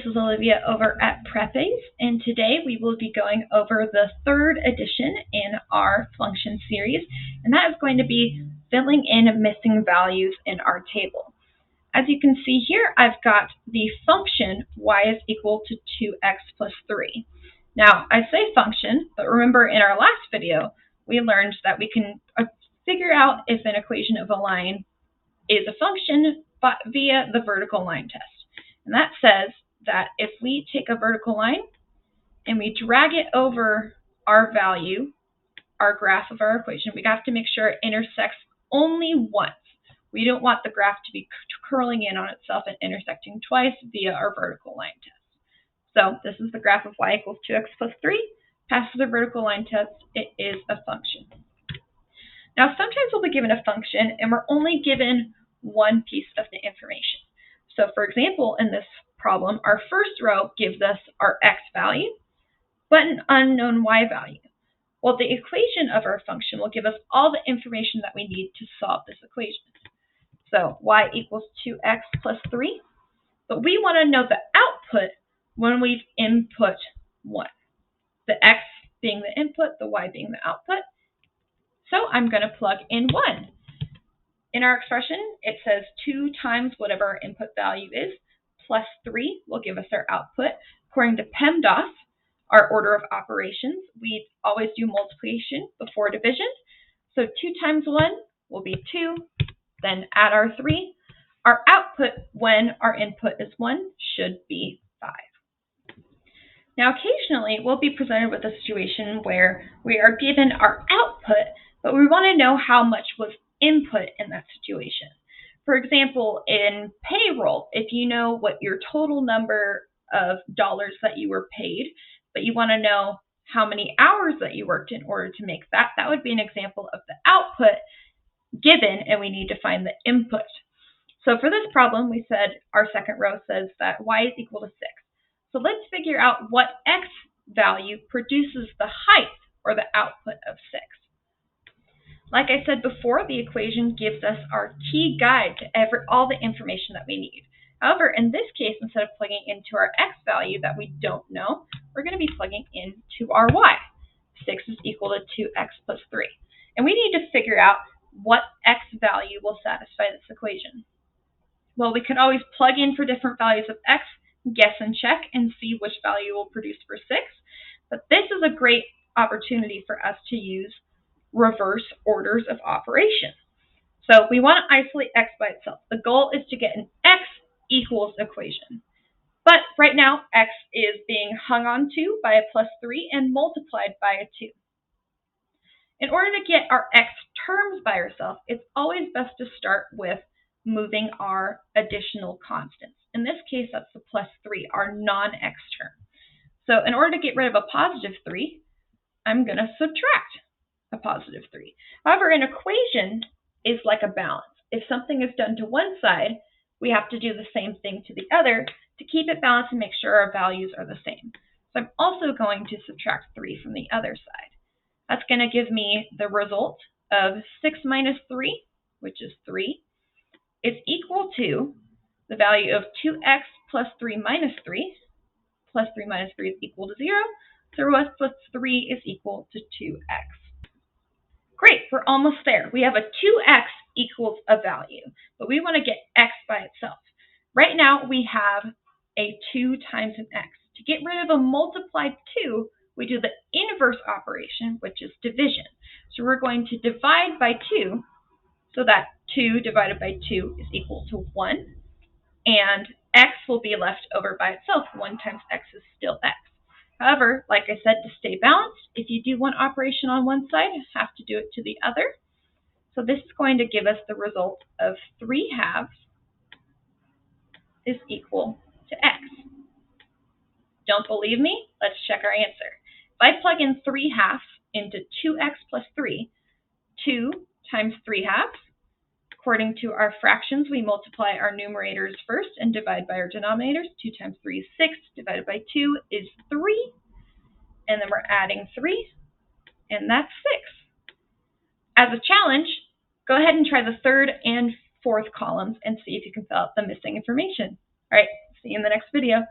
is Olivia over at Prepaze, and today we will be going over the third edition in our function series, and that is going to be filling in missing values in our table. As you can see here, I've got the function y is equal to 2x plus 3. Now, I say function, but remember in our last video, we learned that we can figure out if an equation of a line is a function via the vertical line test. And that says that if we take a vertical line and we drag it over our value, our graph of our equation, we have to make sure it intersects only once. We don't want the graph to be curling in on itself and intersecting twice via our vertical line test. So this is the graph of y equals 2x plus 3. Passes the vertical line test, it is a function. Now sometimes we'll be given a function and we're only given one piece of the information. So for example, in this problem, our first row gives us our x value, but an unknown y value. Well, the equation of our function will give us all the information that we need to solve this equation. So y equals 2x plus 3, but we want to know the output when we've input 1. The x being the input, the y being the output. So I'm going to plug in 1. In our expression, it says 2 times whatever our input value is, plus 3 will give us our output. According to PEMDAS, our order of operations, we always do multiplication before division. So 2 times 1 will be 2, then add our 3. Our output when our input is 1 should be 5. Now occasionally we'll be presented with a situation where we are given our output, but we want to know how much was input in that situation. For example, in payroll, if you know what your total number of dollars that you were paid, but you want to know how many hours that you worked in order to make that, that would be an example of the output given, and we need to find the input. So for this problem, we said our second row says that y is equal to 6. So let's figure out what x value produces the height or the output of 6. Like I said before, the equation gives us our key guide to all the information that we need. However, in this case, instead of plugging into our x value that we don't know, we're going to be plugging into our y. 6 is equal to 2x plus 3. And we need to figure out what x value will satisfy this equation. Well, we could always plug in for different values of x, guess and check, and see which value will produce for 6. But this is a great opportunity for us to use reverse orders of operation. So we want to isolate x by itself. The goal is to get an x equals equation. But right now, x is being hung on to by a plus 3 and multiplied by a 2. In order to get our x terms by ourselves, it's always best to start with moving our additional constants. In this case, that's the plus 3, our non-x term. So in order to get rid of a positive 3, I'm going to subtract a positive 3. However, an equation is like a balance. If something is done to one side, we have to do the same thing to the other to keep it balanced and make sure our values are the same. So I'm also going to subtract 3 from the other side. That's going to give me the result of 6 minus 3, which is 3, is equal to the value of 2x plus 3 minus 3. Plus 3 minus 3 is equal to 0. So x plus 3 is equal to 2x. Great, we're almost there. We have a 2x equals a value, but we want to get x by itself. Right now, we have a 2 times an x. To get rid of a multiplied 2, we do the inverse operation, which is division. So we're going to divide by 2, so that 2 divided by 2 is equal to 1, and x will be left over by itself. 1 times x is still x. However, like I said, to stay balanced, if you do one operation on one side, you have to do it to the other. So this is going to give us the result of 3 halves is equal to x. Don't believe me? Let's check our answer. If I plug in 3 halves into 2x plus 3, 2 times 3 halves, according to our fractions, we multiply our numerators first and divide by our denominators. 2 times 3 is 6, divided by 2 is 3, and then we're adding 3, and that's 6. As a challenge, go ahead and try the third and fourth columns and see if you can fill out the missing information. All right, see you in the next video.